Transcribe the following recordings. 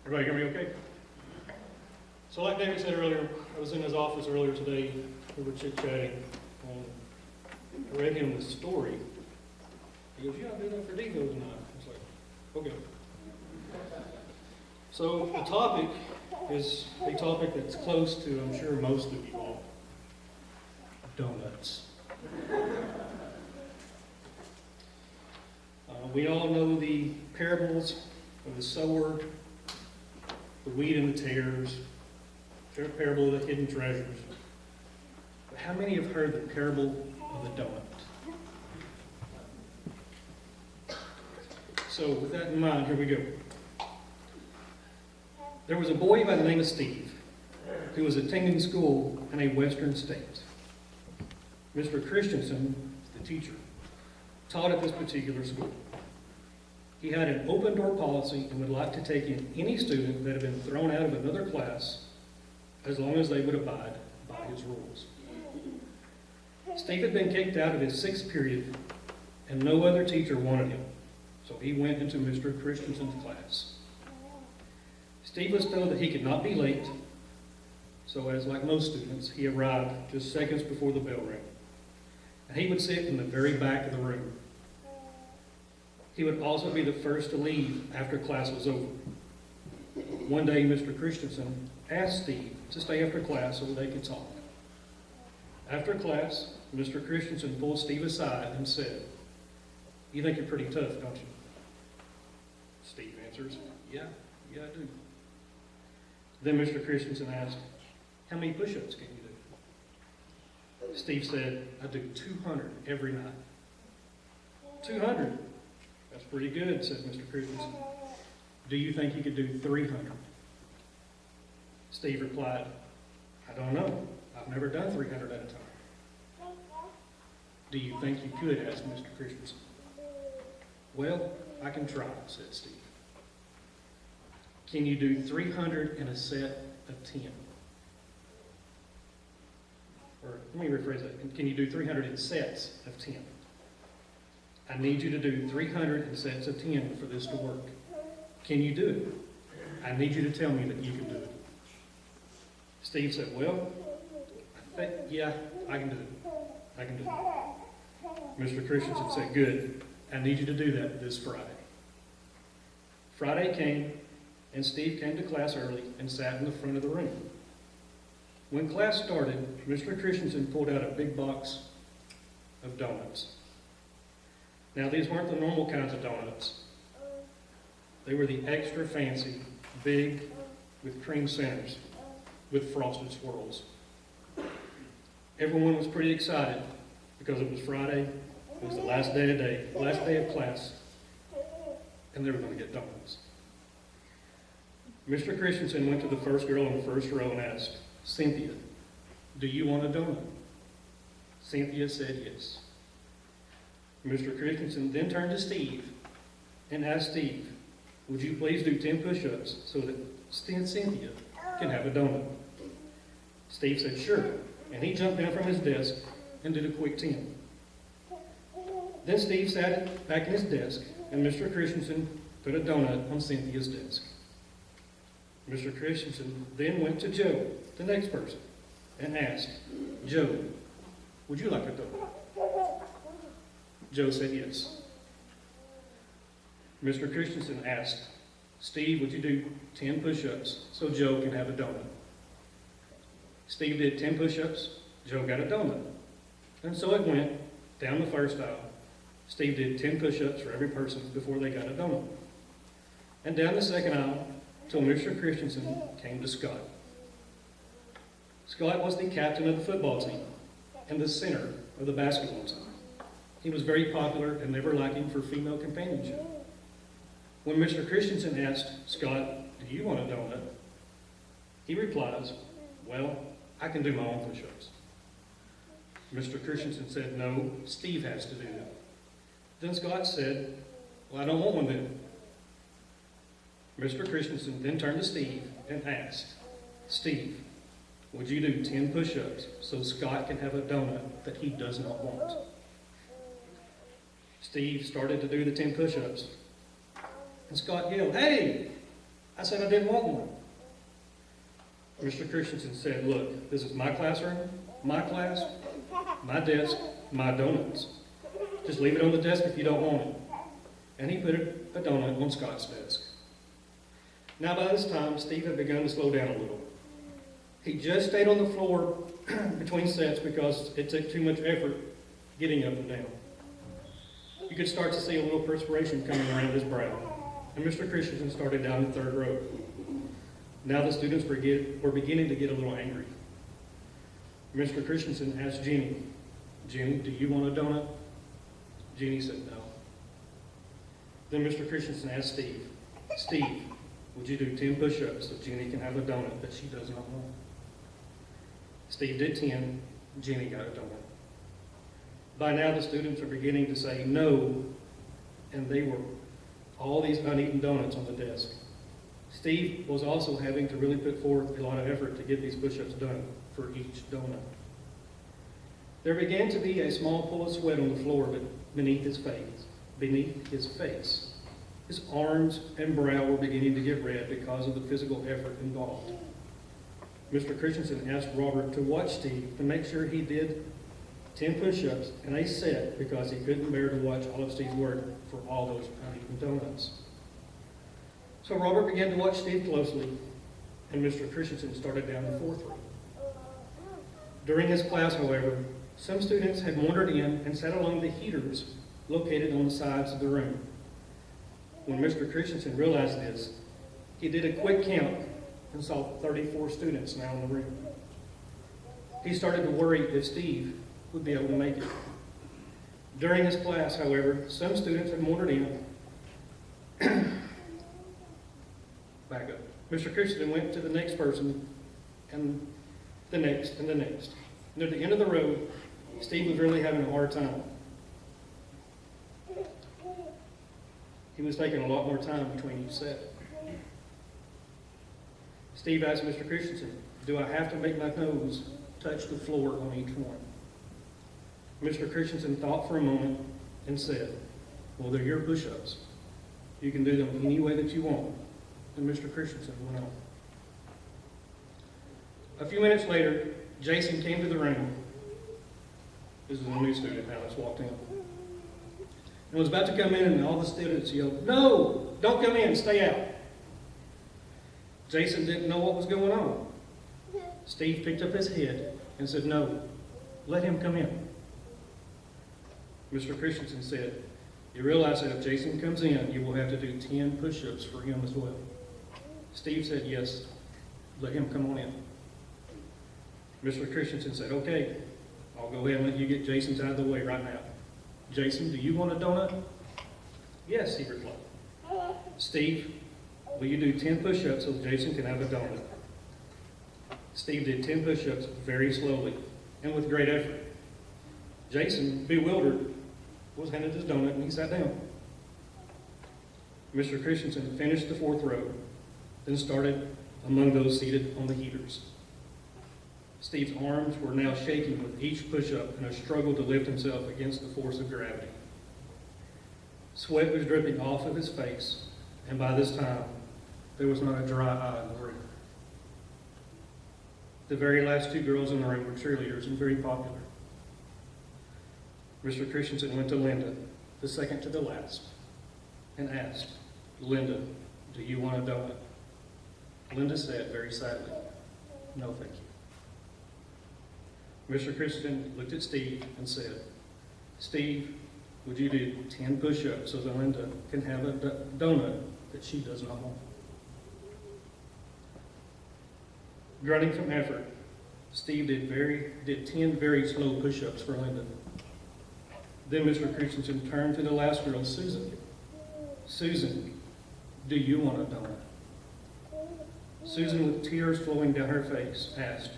Everybody hear me okay? So like David said earlier, I was in his office earlier today, we were chit-chatting, and I read him this story. He goes, yeah, I do that for Devo tonight. I was like, okay. So the topic is a topic that's close to, I'm sure, most of you all. Donuts. We all know the parables of the sower, the wheat and the tares, the parable of the hidden treasures. But how many have heard the parable of the donut? So with that in mind, here we go. There was a boy by the name of Steve who was attending school in a western state. Mr. Christensen, the teacher, taught at this particular school. He had an open door policy and would like to take in any student that had been thrown out of another class as long as they would abide by his rules. Steve had been kicked out of his sixth period and no other teacher wanted him, so he went into Mr. Christensen's class. Steve was told that he could not be late, so as like most students, he arrived just seconds before the bell rang. And he would sit in the very back of the room. He would also be the first to leave after class was over. One day, Mr. Christensen asked Steve to stay after class so they could talk. After class, Mr. Christensen pulled Steve aside and said, "You think you're pretty tough, don't you?" Steve answers, yeah, I do." Then Mr. Christensen asked, "How many push-ups can you do?" Steve said, "I do 200 every night." 200? That's pretty good, said Mr. Christensen. "Do you think you could do 300? Steve replied, "I don't know. I've never done 300 at a time." "Do you think you could?" asked Mr. Christensen. "Well, I can try," said Steve. "Can you do 300 in a set of 10? Or let me rephrase that. Can you do 300 in sets of 10? I need you to do 300 in sets of 10 for this to work. Can you do it? I need you to tell me that you can do it." Steve said, "Well, yeah, I can do it. I can do it." Mr. Christensen said, "Good. I need you to do that this Friday." Friday came, and Steve came to class early and sat in the front of the room. When class started, Mr. Christensen pulled out a big box of donuts. Now, these weren't the normal kinds of donuts. They were the extra fancy, big, with cream centers, with frosted swirls. Everyone was pretty excited because it was Friday, it was the last day of class, and they were going to get donuts. Mr. Christensen went to the first girl in the first row and asked, "Cynthia, do you want a donut?" Cynthia said yes. Mr. Christensen then turned to Steve and asked Steve, "Would you please do 10 push-ups so that Cynthia can have a donut?" Steve said, "Sure," and he jumped down from his desk and did a quick 10. Then Steve sat back in his desk, and Mr. Christensen put a donut on Cynthia's desk. Mr. Christensen then went to Joe, the next person, and asked, "Joe, would you like a donut?" Joe said yes. Mr. Christensen asked, "Steve, would you do 10 push-ups so Joe can have a donut?" Steve did 10 push-ups, Joe got a donut. And so it went down the first aisle. Steve did 10 push-ups for every person before they got a donut. And down the second aisle till Mr. Christensen came to Scott. Scott was the captain of the football team and the center of the basketball team. He was very popular and never lacking for female companionship. When Mr. Christensen asked Scott, "Do you want a donut?" he replies, "Well, I can do my own push-ups." Mr. Christensen said, "No, Steve has to do that." Then Scott said, "Well, I don't want one then." Mr. Christensen then turned to Steve and asked, "Steve, would you do 10 push-ups so Scott can have a donut that he does not want?" Steve started to do the 10 push-ups. And Scott yelled, "Hey, I said I didn't want one. Mr. Christensen said, look, this is my classroom, my class, my desk, my donuts. Just leave it on the desk if you don't want it. And he put a donut on Scott's desk. Now by this time, Steve had begun to slow down a little. He just stayed on the floor between sets because it took too much effort getting up and down. You could start to see a little perspiration coming around his brow. And Mr. Christensen started down the third row. Now the students were beginning to get a little angry. Mr. Christensen asked Jenny, Jenny, do you want a donut? Jenny said no. Then Mr. Christensen asked Steve, Steve, would you do 10 push-ups so Jenny can have a donut that she does not want? Steve did 10, Jenny got a donut. By now the students are beginning to say no, and they were all these uneaten donuts on the desk. Steve was also having to really put forth a lot of effort to get these push-ups done for each donut. There began to be a small pool of sweat on the floor beneath his face. His arms and brow were beginning to get red because of the physical effort involved. Mr. Christensen asked Robert to watch Steve to make sure he did 10 push-ups in a set because he couldn't bear to watch all of Steve's work for all those uneaten donuts. So Robert began to watch Steve closely, and Mr. Christensen started down the fourth row. During his class, however, some students had wandered in and sat along the heaters located on the sides of the room. When Mr. Christensen realized this, he did a quick count and saw 34 students now in the room. He started to worry if Steve would be able to make it. During his class, however, some students had wandered in. Back up. Mr. Christensen went to the next person, and the next, and the next. And at the end of the row, Steve was really having a hard time. He was taking a lot more time between each set. Steve asked Mr. Christensen, do I have to make my nose touch the floor on each one? Mr. Christensen thought for a moment and said, well, they're your push-ups. You can do them any way that you want. And Mr. Christensen went on. A few minutes later, Jason came to the room. This is a new student now that's walked in. And was about to come in, and all the students yelled, no, don't come in, stay out. Jason didn't know what was going on. Steve picked up his head and said, no, let him come in. Mr. Christensen said, you realize that if Jason comes in, you will have to do 10 push-ups for him as well. Steve said, yes, let him come on in. Mr. Christensen said, okay, I'll go ahead and let you get Jason's out of the way right now. Jason, do you want a donut? Yes, he replied. Steve, will you do 10 push-ups so Jason can have a donut? Steve did 10 push-ups very slowly and with great effort. Jason, bewildered, was handed his donut and he sat down. Mr. Christensen finished the fourth row, then started among those seated on the heaters. Steve's arms were now shaking with each push-up in a struggle to lift himself against the force of gravity. Sweat was dripping off of his face, and by this time, there was not a dry eye in the room. The very last two girls in the room were cheerleaders and very popular. Mr. Christensen went to Linda, the second to the last, and asked, Linda, do you want a donut? Linda said very sadly, no, thank you. Mr. Christensen looked at Steve and said, Steve, would you do 10 push-ups so that Linda can have a donut that she does not want? Grunting from effort, Steve did 10 very slow push-ups for Linda. Then Mr. Christensen turned to the last girl, Susan. Susan, do you want a donut? Susan, with tears flowing down her face, asked,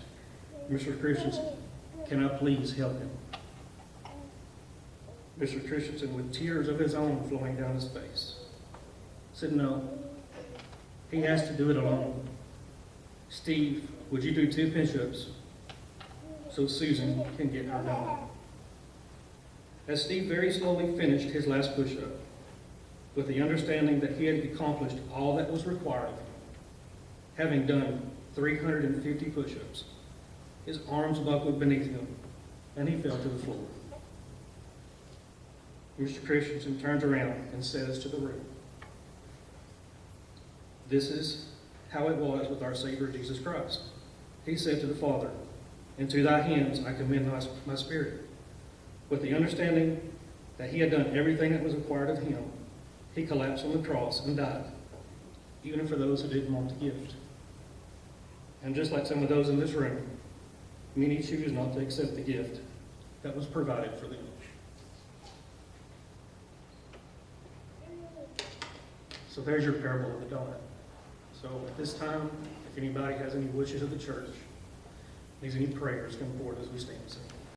Mr. Christensen, can I please help him? Mr. Christensen, with tears of his own flowing down his face, said no. He has to do it alone. Steve, would you do 2 push-ups so Susan can get her donut? As Steve very slowly finished his last push-up, with the understanding that he had accomplished all that was required, having done 350 push-ups. His arms buckled beneath him, and he fell to the floor. Mr. Christensen turns around and says to the room, "This is how it was with our Savior Jesus Christ. He said to the Father, 'Into thy hands I commend my spirit.' With the understanding that he had done everything that was required of him, he collapsed on the cross and died, even for those who didn't want the gift. And just like some of those in this room, many choose not to accept the gift that was provided for them." So there's your parable of the donut. So at this time, if anybody has any wishes of the church, needs any prayers, come forward as we stand and sing.